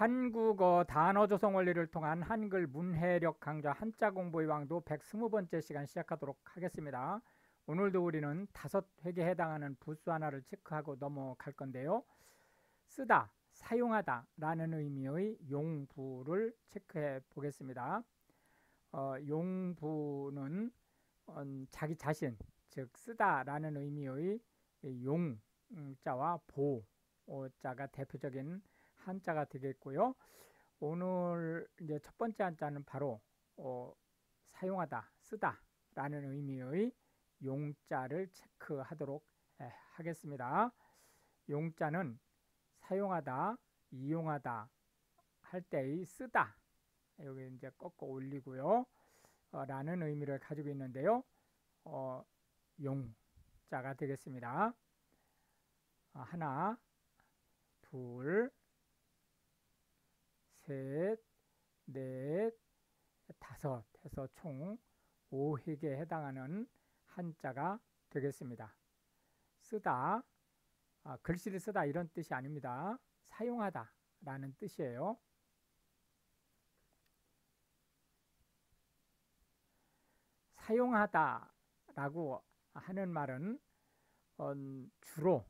한국어 단어 조성 원리를 통한 한글 문해력 강좌 한자 공부의 왕도 120번째 시간 시작하도록 하겠습니다. 오늘도 우리는 5획에 해당하는 부수 하나를 체크하고 넘어갈 건데요. 쓰다, 사용하다 라는 의미의 용부를 체크해 보겠습니다. 용부는 자기 자신, 즉 쓰다 라는 의미의 용자와 보자가 대표적인 한자가 되겠고요. 오늘 이제 첫 번째 한자는 바로 사용하다, 쓰다 라는 의미의 용자를 체크하도록 하겠습니다. 용자는 사용하다, 이용하다 할 때의 쓰다, 여기 이제 꺾어 올리고요. 라는 의미를 가지고 있는데요. 용자가 되겠습니다. 하나, 둘, 셋, 넷, 다섯 해서 총 5획에 해당하는 한자가 되겠습니다. 쓰다, 글씨를 쓰다 이런 뜻이 아닙니다. 사용하다 라는 뜻이에요. 사용하다 라고 하는 말은 주로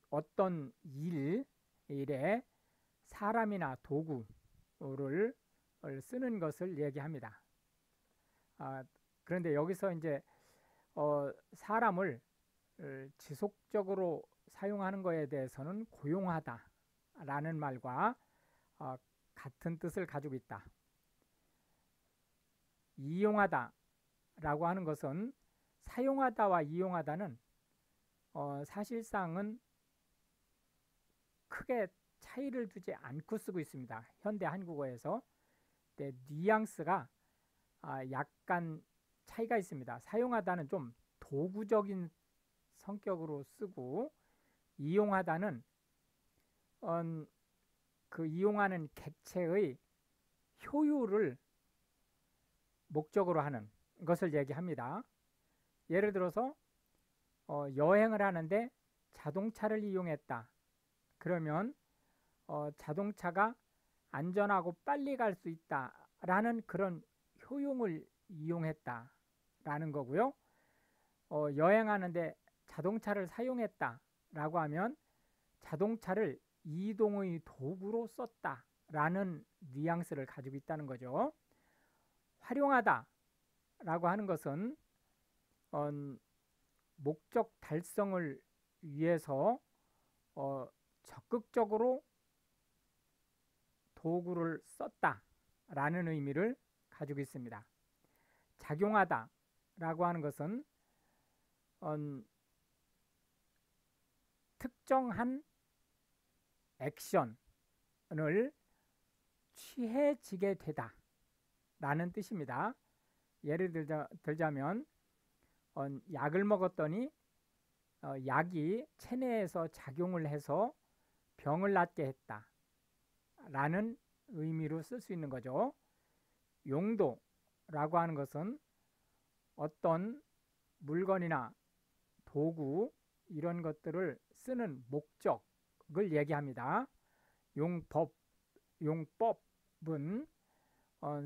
어떤 일에 사람이나 도구를 쓰는 것을 얘기합니다. 그런데 여기서 이제 사람을 지속적으로 사용하는 것에 대해서는 고용하다 라는 말과 같은 뜻을 가지고 있다. 이용하다 라고 하는 것은 사용하다와 이용하다는 사실상은 크게 차이를 두지 않고 쓰고 있습니다. 현대 한국어에서. 근데 뉘앙스가 약간 차이가 있습니다. 사용하다는 좀 도구적인 성격으로 쓰고, 이용하다는 그 이용하는 객체의 효율을 목적으로 하는 것을 얘기합니다. 예를 들어서 여행을 하는데 자동차를 이용했다. 그러면 자동차가 안전하고 빨리 갈 수 있다라는 그런 효용을 이용했다라는 거고요. 여행하는데 자동차를 사용했다라고 하면 자동차를 이동의 도구로 썼다라는 뉘앙스를 가지고 있다는 거죠. 활용하다라고 하는 것은 목적 달성을 위해서 적극적으로 도구를 썼다라는 의미를 가지고 있습니다. 작용하다라고 하는 것은 특정한 액션을 취해지게 되다 라는 뜻입니다. 예를 들자면 약을 먹었더니 약이 체내에서 작용을 해서 병을 낫게 했다 라는 의미로 쓸 수 있는 거죠. 용도라고 하는 것은 어떤 물건이나 도구 이런 것들을 쓰는 목적을 얘기합니다. 용법은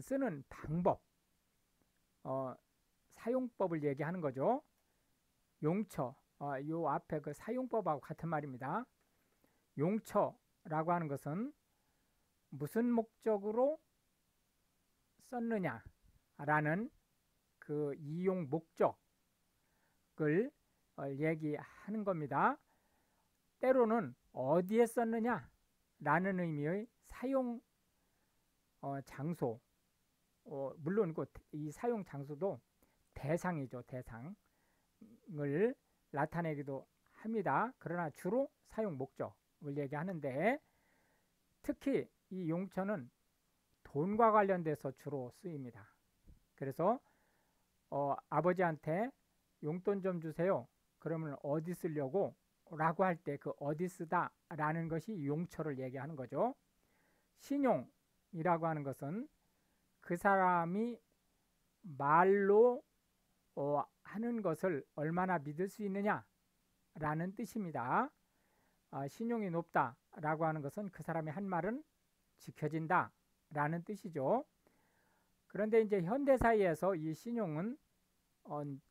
쓰는 방법, 사용법을 얘기하는 거죠. 용처, 요 앞에 그 사용법하고 같은 말입니다. 용처라고 하는 것은 무슨 목적으로 썼느냐라는 그 이용 목적을 얘기하는 겁니다. 때로는 어디에 썼느냐라는 의미의 사용 장소, 물론 이 사용 장소도 대상이죠. 대상을 나타내기도 합니다. 그러나 주로 사용 목적을 얘기하는데, 특히 이 용처는 돈과 관련돼서 주로 쓰입니다. 그래서 아버지한테 용돈 좀 주세요. 그러면 어디 쓰려고? 라고 할 때 그 어디 쓰다 라는 것이 용처를 얘기하는 거죠. 신용이라고 하는 것은 그 사람이 말로 하는 것을 얼마나 믿을 수 있느냐 라는 뜻입니다. 신용이 높다라고 하는 것은 그 사람의 한 말은 지켜진다라는 뜻이죠. 그런데 이제 현대 사회에서 이 신용은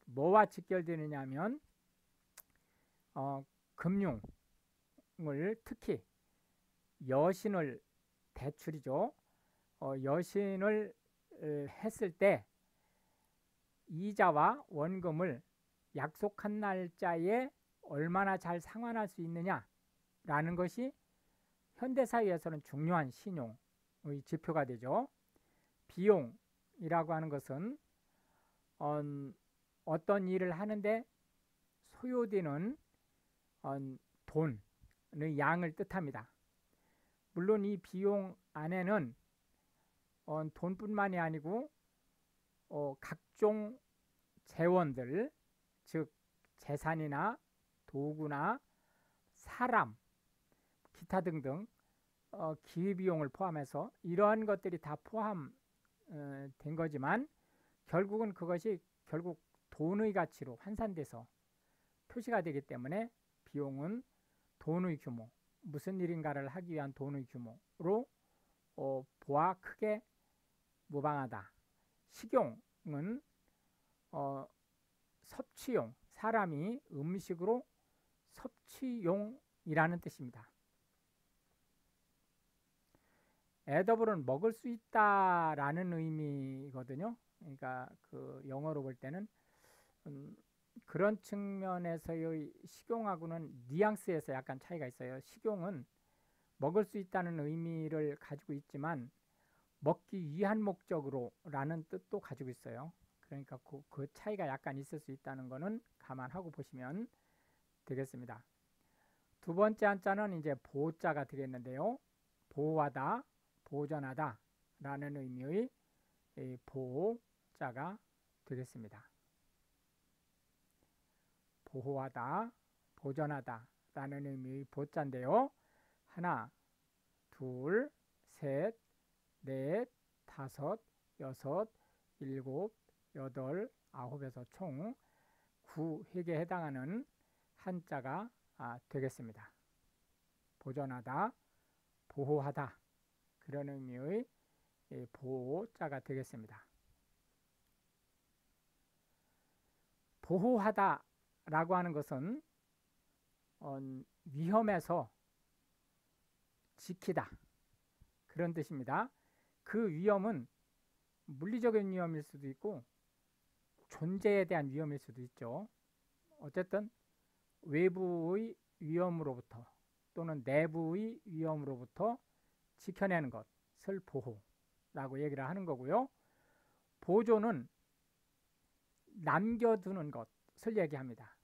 뭐와 직결되느냐 하면 금융을, 특히 여신을, 대출이죠. 여신을 했을 때 이자와 원금을 약속한 날짜에 얼마나 잘 상환할 수 있느냐라는 것이 현대사회에서는 중요한 신용의 지표가 되죠. 비용이라고 하는 것은 어떤 일을 하는데 소요되는 돈의 양을 뜻합니다. 물론 이 비용 안에는 돈뿐만이 아니고 각종 재원들, 즉 재산이나 도구나 사람, 기타 등등 기회비용을 포함해서 이러한 것들이 다 포함된 거지만 결국은 그것이 결국 돈의 가치로 환산돼서 표시가 되기 때문에 비용은 돈의 규모, 무슨 일인가를 하기 위한 돈의 규모로 보아 크게 무방하다. 식용은 섭취용, 사람이 음식으로 섭취용이라는 뜻입니다. 에더블은 먹을 수 있다라는 의미거든요. 그러니까 그 영어로 볼 때는 그런 측면에서의 식용하고는 뉘앙스에서 약간 차이가 있어요. 식용은 먹을 수 있다는 의미를 가지고 있지만 먹기 위한 목적으로 라는 뜻도 가지고 있어요. 그러니까 그 차이가 약간 있을 수 있다는 것은 감안하고 보시면 되겠습니다. 두 번째 한자는 이제 보자가 되겠는데요. 보호하다, 보존하다 라는 의미의 보자가 되겠습니다. 보호하다, 보존하다 라는 의미의 보자인데요. 하나, 둘, 셋, 넷, 다섯, 여섯, 일곱, 여덟, 아홉에서 총 9획에 해당하는 한자가 되겠습니다. 보존하다, 보호하다 그런 의미의 보호자가 되겠습니다. 보호하다 라고 하는 것은 위험에서 지키다 그런 뜻입니다. 그 위험은 물리적인 위험일 수도 있고 존재에 대한 위험일 수도 있죠. 어쨌든 외부의 위험으로부터 또는 내부의 위험으로부터 지켜내는 것을 보호라고 얘기를 하는 거고요. 보존은 남겨두는 것을 얘기합니다.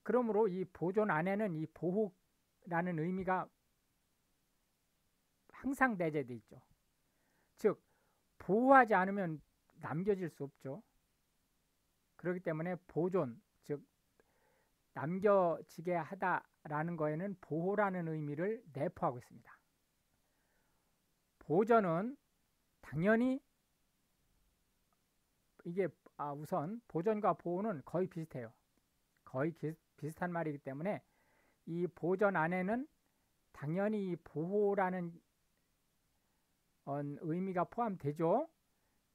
그러므로 이 보존 안에는 이 보호라는 의미가 항상 내재되어 있죠. 즉 보호하지 않으면 남겨질 수 없죠. 그렇기 때문에 보존, 즉 남겨지게 하다라는 거에는 보호라는 의미를 내포하고 있습니다. 보존은 당연히 이게 우선 보존과 보호는 거의 비슷해요. 거의 비슷한 말이기 때문에 이 보존 안에는 당연히 보호라는 의미가 포함되죠.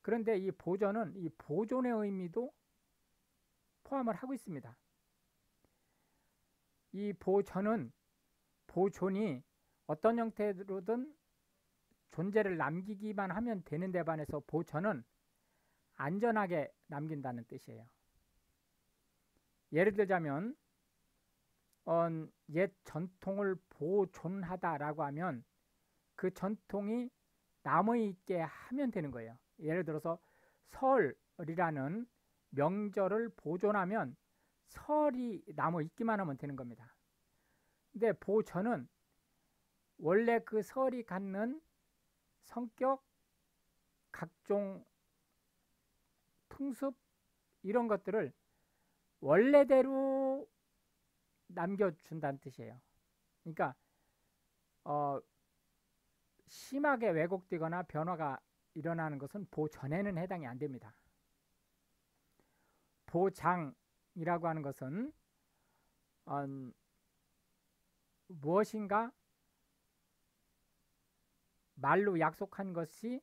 그런데 이 보존은 이 보존의 의미도 포함을 하고 있습니다. 이 보존이 어떤 형태로든 존재를 남기기만 하면 되는 데 반해서 보존은 안전하게 남긴다는 뜻이에요. 예를 들자면 옛 전통을 보존하다라고 하면 그 전통이 남아있게 하면 되는 거예요. 예를 들어서 설이라는 명절을 보존하면 설이 남아있기만 하면 되는 겁니다. 근데 보존은 원래 그 설이 갖는 성격, 각종 풍습 이런 것들을 원래대로 남겨준다는 뜻이에요. 그러니까 심하게 왜곡되거나 변화가 일어나는 것은 보전에는 해당이 안 됩니다. 보장이라고 하는 것은 무엇인가 말로 약속한 것이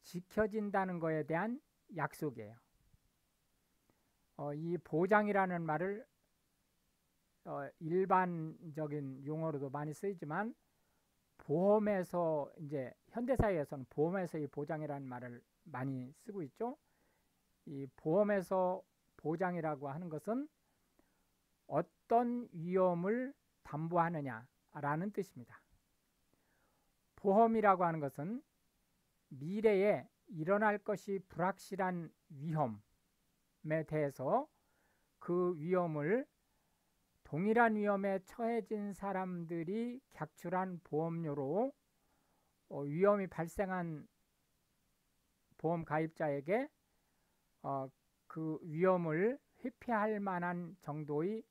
지켜진다는 것에 대한 약속이에요. 이 보장이라는 말을 일반적인 용어로도 많이 쓰이지만 보험에서 이제 현대사회에서는 보험에서 이 보장이라는 말을 많이 쓰고 있죠. 이 보험에서 보장이라고 하는 것은 어떤 위험을 담보하느냐라는 뜻입니다. 보험이라고 하는 것은 미래에 일어날 것이 불확실한 위험에 대해서 그 위험을 동일한 위험에 처해진 사람들이 객출한 보험료로 위험이 발생한 보험 가입자에게 그 위험을 회피할 만한 정도의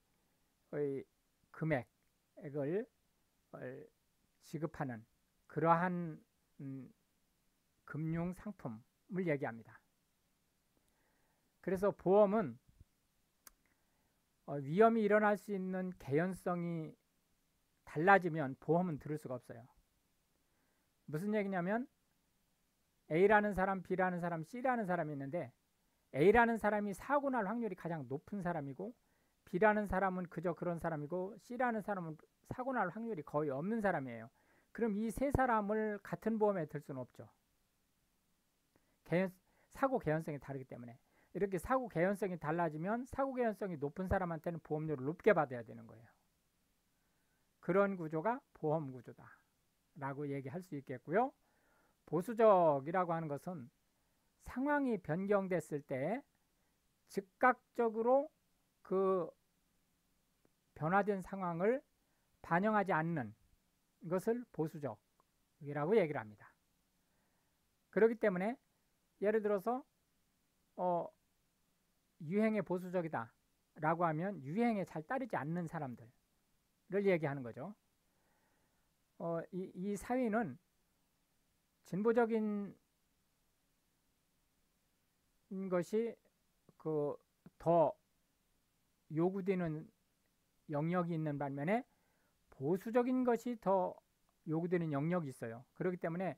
금액을 지급하는 그러한 금융 상품을 얘기합니다. 그래서 보험은 위험이 일어날 수 있는 개연성이 달라지면 보험은 들을 수가 없어요. 무슨 얘기냐면 A라는 사람, B라는 사람, C라는 사람이 있는데 A라는 사람이 사고 날 확률이 가장 높은 사람이고 B라는 사람은 그저 그런 사람이고 C라는 사람은 사고 날 확률이 거의 없는 사람이에요. 그럼 이 세 사람을 같은 보험에 들 수는 없죠. 사고 개연성이 다르기 때문에. 이렇게 사고 개연성이 달라지면 사고 개연성이 높은 사람한테는 보험료를 높게 받아야 되는 거예요. 그런 구조가 보험 구조다 라고 얘기할 수 있겠고요. 보수적이라고 하는 것은 상황이 변경됐을 때 즉각적으로 그 변화된 상황을 반영하지 않는 것을 보수적이라고 얘기를 합니다. 그렇기 때문에 예를 들어서 유행에 보수적이다 라고 하면 유행에 잘 따르지 않는 사람들을 얘기하는 거죠. 이 사회는 진보적인 것이 더 요구되는 영역이 있는 반면에 보수적인 것이 더 요구되는 영역이 있어요. 그렇기 때문에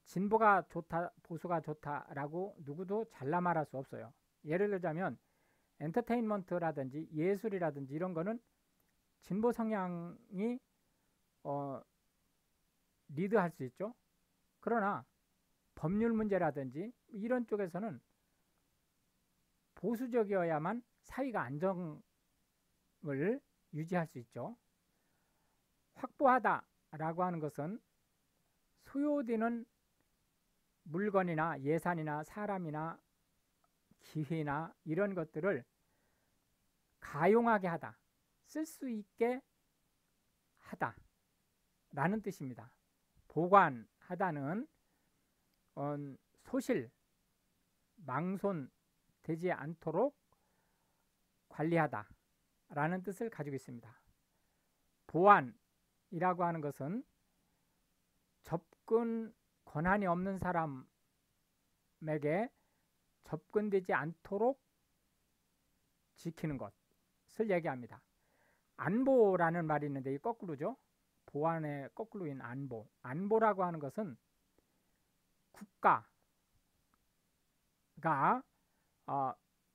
진보가 좋다, 보수가 좋다라고 누구도 잘라 말할 수 없어요. 예를 들자면 엔터테인먼트라든지 예술이라든지 이런 거는 진보 성향이 리드할 수 있죠. 그러나 법률 문제라든지 이런 쪽에서는 보수적이어야만 사회가 안정을 유지할 수 있죠. 확보하다라고 하는 것은 소요되는 물건이나 예산이나 사람이나 기회나 이런 것들을 가용하게 하다, 쓸 수 있게 하다 라는 뜻입니다. 보관하다는 소실, 망손되지 않도록 관리하다 라는 뜻을 가지고 있습니다. 보안이라고 하는 것은 접근 권한이 없는 사람에게 접근되지 않도록 지키는 것을 얘기합니다. 안보라는 말이 있는데 이 거꾸로죠. 보안의 거꾸로인 안보. 안보라고 하는 것은 국가가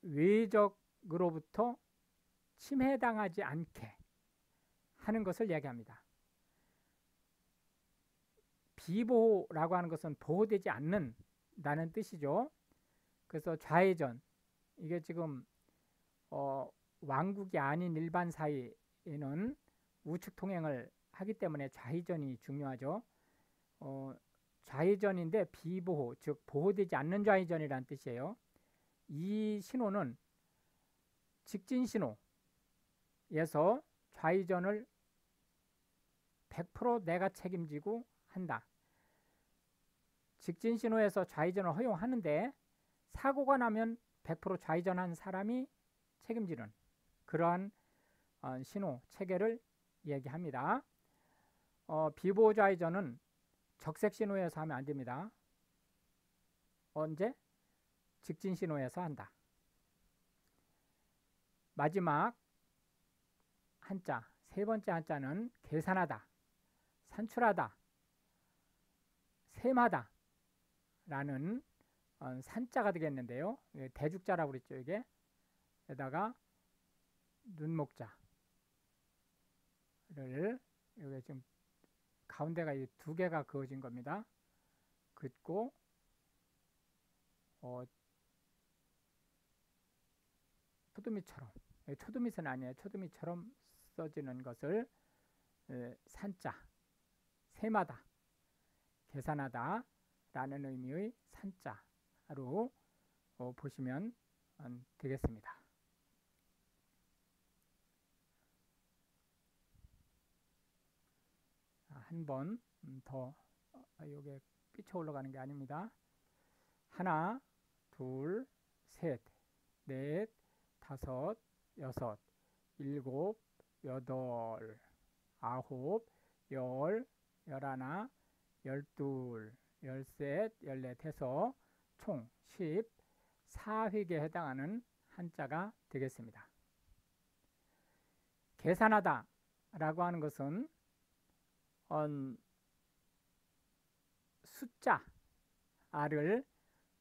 외적으로부터 침해당하지 않게 하는 것을 얘기합니다. 비보호라고 하는 것은 보호되지 않는다는 뜻이죠. 그래서 좌회전, 이게 지금 왕국이 아닌 일반 사회에는 우측 통행을 하기 때문에 좌회전이 중요하죠. 좌회전인데 비보호, 즉 보호되지 않는 좌회전이라는 뜻이에요. 이 신호는 직진 신호에서 좌회전을 100% 내가 책임지고 한다. 직진 신호에서 좌회전을 허용하는데 사고가 나면 100% 좌회전한 사람이 책임지는 그러한 신호 체계를 얘기합니다. 비보호 좌회전은 적색 신호에서 하면 안 됩니다. 언제? 직진 신호에서 한다. 마지막 한자 세 번째 한자는 계산하다, 산출하다, 셈하다 라는 산자가 되겠는데요. 대죽자라고 그랬죠. 이게 에다가 눈목자를, 여기 지금 가운데가 이 두 개가 그어진 겁니다. 긋고 초두미처럼, 초두미선 아니에요. 초두미처럼 써지는 것을 산자, 셈하다, 계산하다 라는 의미의 산자로 보시면 되겠습니다. 한 번 더, 요게 삐쳐 올라가는 게 아닙니다. 하나, 둘, 셋, 넷, 다섯, 여섯, 일곱, 여덟, 아홉, 열, 열하나, 열둘, 열셋, 열넷 해서 총 14획에 해당하는 한자가 되겠습니다. 계산하다 라고 하는 것은 숫자를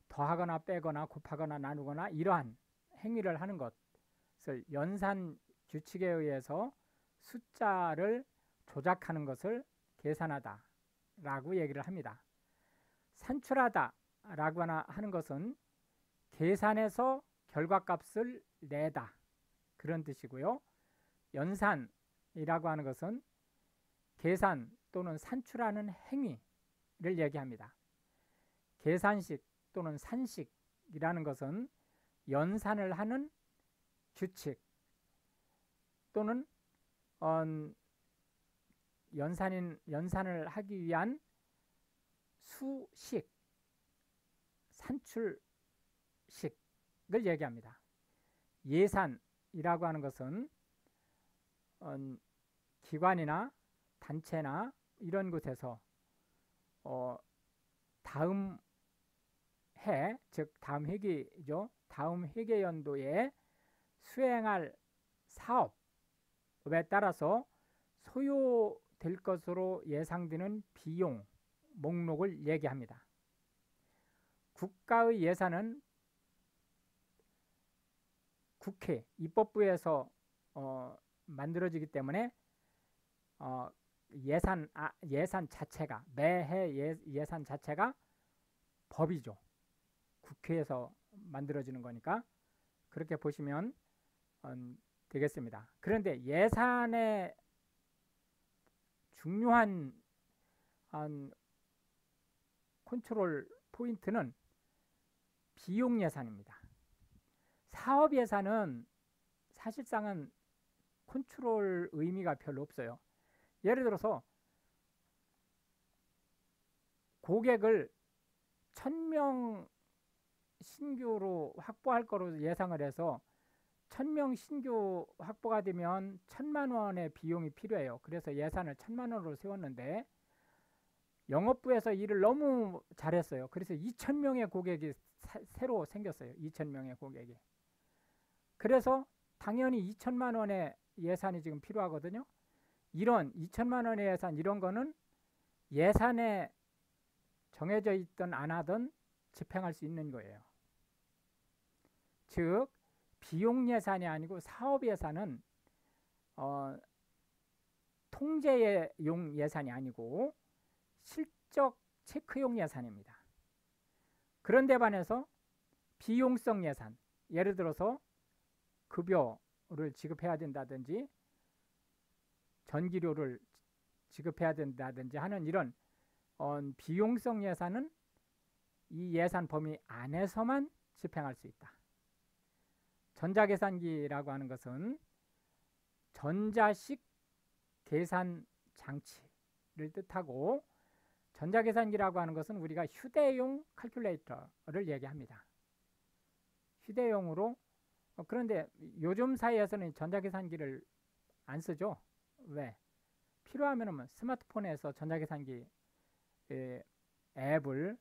더하거나 빼거나 곱하거나 나누거나 이러한 행위를 하는 것을 연산 규칙에 의해서 숫자를 조작하는 것을 계산하다 라고 얘기를 합니다. 산출하다 라고 하는 것은 계산해서 결과값을 내다 그런 뜻이고요. 연산이라고 하는 것은 계산 또는 산출하는 행위를 얘기합니다. 계산식 또는 산식이라는 것은 연산을 하는 규칙 또는 연산을 하기 위한 수식, 산출식을 얘기합니다. 예산이라고 하는 것은 기관이나 단체나 이런 곳에서 다음 해, 즉 다음 회기죠. 다음 회계연도에 수행할 사업에 따라서 소요될 것으로 예상되는 비용 목록을 얘기합니다. 국가의 예산은 국회, 입법부에서 만들어지기 때문에 예산 자체가, 매해 예산 자체가 법이죠. 국회에서 만들어지는 거니까 그렇게 보시면 되겠습니다. 그런데 예산의 중요한 컨트롤 포인트는 비용 예산입니다. 사업 예산은 사실상은 컨트롤 의미가 별로 없어요. 예를 들어서 고객을 1000명 신규로 확보할 거로 예상을 해서 1000명 신규 확보가 되면 1000만 원의 비용이 필요해요. 그래서 예산을 1000만 원으로 세웠는데 영업부에서 일을 너무 잘했어요. 그래서 2000명의 고객이 새로 생겼어요. 2000명의 고객이. 그래서 당연히 2000만 원의 예산이 지금 필요하거든요. 이런 2000만 원의 예산, 이런 거는 예산에 정해져 있든 안 하든 집행할 수 있는 거예요. 즉 비용 예산이 아니고 사업 예산은 통제용 예산이 아니고 실적 체크용 예산입니다. 그런데 반해서 비용성 예산, 예를 들어서 급여를 지급해야 된다든지 전기료를 지급해야 된다든지 하는 이런 비용성 예산은 이 예산 범위 안에서만 집행할 수 있다. 전자계산기라고 하는 것은 전자식 계산 장치를 뜻하고, 전자계산기라고 하는 것은 우리가 휴대용 칼큘레이터를 얘기합니다. 휴대용으로, 그런데 요즘 사이에서는 전자계산기를 안 쓰죠. 왜? 필요하면 스마트폰에서 전자계산기 앱을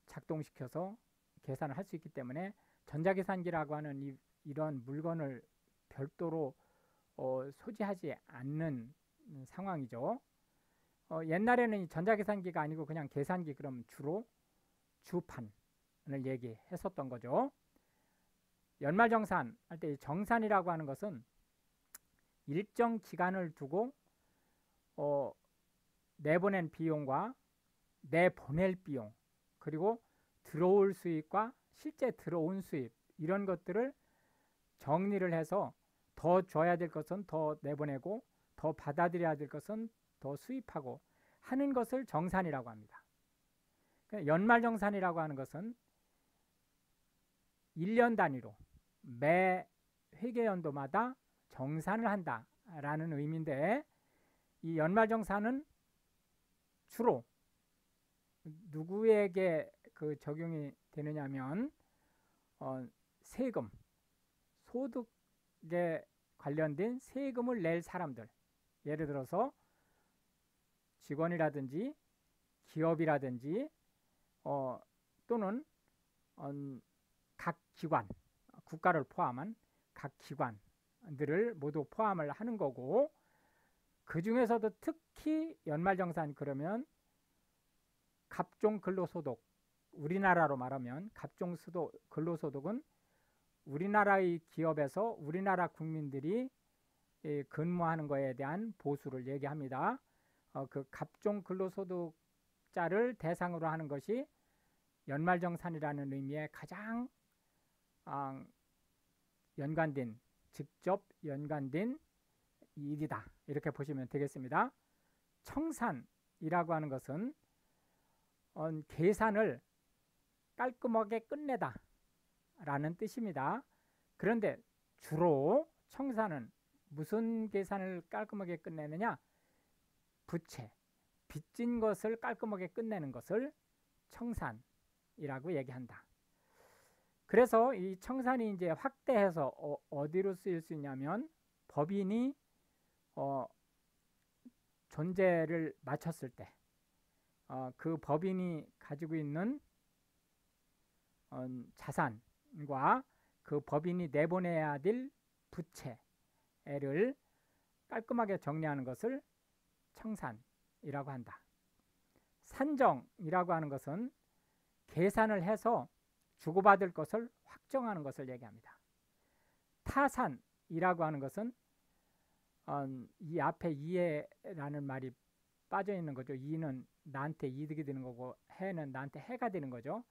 작동시켜서 계산을 할 수 있기 때문에 전자계산기라고 하는 이런 물건을 별도로 소지하지 않는 상황이죠. 옛날에는 이 전자계산기가 아니고 그냥 계산기, 그럼 주로 주판을 얘기했었던 거죠. 연말정산 할 때 정산이라고 하는 것은 일정 기간을 두고 내보낸 비용과 내보낼 비용, 그리고 들어올 수입과 실제 들어온 수입, 이런 것들을 정리를 해서 더 줘야 될 것은 더 내보내고 더 받아들여야 될 것은 더 수입하고 하는 것을 정산이라고 합니다. 연말정산이라고 하는 것은 1년 단위로 매 회계연도마다 정산을 한다라는 의미인데, 이 연말정산은 주로 누구에게 그 적용이 되느냐면 세금, 소득에 관련된 세금을 낼 사람들, 예를 들어서 직원이라든지 기업이라든지 또는 각 기관, 국가를 포함한 각 기관들을 모두 포함을 하는 거고, 그 중에서도 특히 연말정산 그러면 갑종근로소득, 우리나라로 말하면 갑종근로소득은 우리나라의 기업에서 우리나라 국민들이 근무하는 것에 대한 보수를 얘기합니다. 그 갑종근로소득자를 대상으로 하는 것이 연말정산이라는 의미의 가장 직접 연관된 일이다, 이렇게 보시면 되겠습니다. 청산이라고 하는 것은 계산을 깔끔하게 끝내다 라는 뜻입니다. 그런데 주로 청산은 무슨 계산을 깔끔하게 끝내느냐? 부채, 빚진 것을 깔끔하게 끝내는 것을 청산이라고 얘기한다. 그래서 이 청산이 이제 확대해서 어디로 쓰일 수 있냐면, 법인이 존재를 마쳤을 때 그 법인이 가지고 있는 자산과 그 법인이 내보내야 될 부채를 깔끔하게 정리하는 것을 청산이라고 한다. 산정이라고 하는 것은 계산을 해서 주고받을 것을 확정하는 것을 얘기합니다. 타산이라고 하는 것은 이 앞에 이해라는 말이 빠져 있는 거죠. 이는 나한테 이득이 되는 거고 해는 나한테 해가 되는 거죠.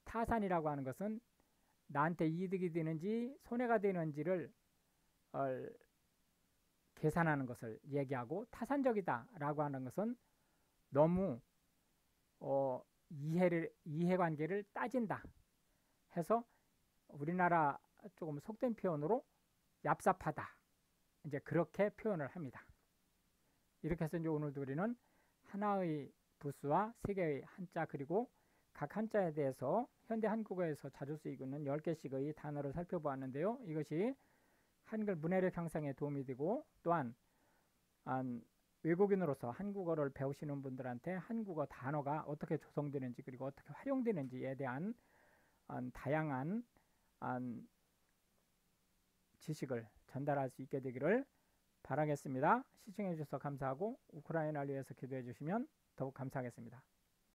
타산이라고 하는 것은 나한테 이득이 되는지 손해가 되는지를 계산하는 것을 얘기하고, 타산적이다라고 하는 것은 너무 이해관계를 따진다 해서 우리나라 조금 속된 표현으로 얍삽하다, 이제 그렇게 표현을 합니다. 이렇게 해서 이제 오늘도 우리는 하나의 부수와 세 개의 한자, 그리고 각 한자에 대해서 현대 한국어에서 자주 쓰이고 있는 10개씩의 단어를 살펴보았는데요. 이것이 한글 문해력 향상에 도움이 되고, 또한 외국인으로서 한국어를 배우시는 분들한테 한국어 단어가 어떻게 조성되는지, 그리고 어떻게 활용되는지에 대한 다양한 지식을 전달할 수 있게 되기를 바라겠습니다. 시청해 주셔서 감사하고 우크라이나를 위해서 기도해 주시면 더욱 감사하겠습니다.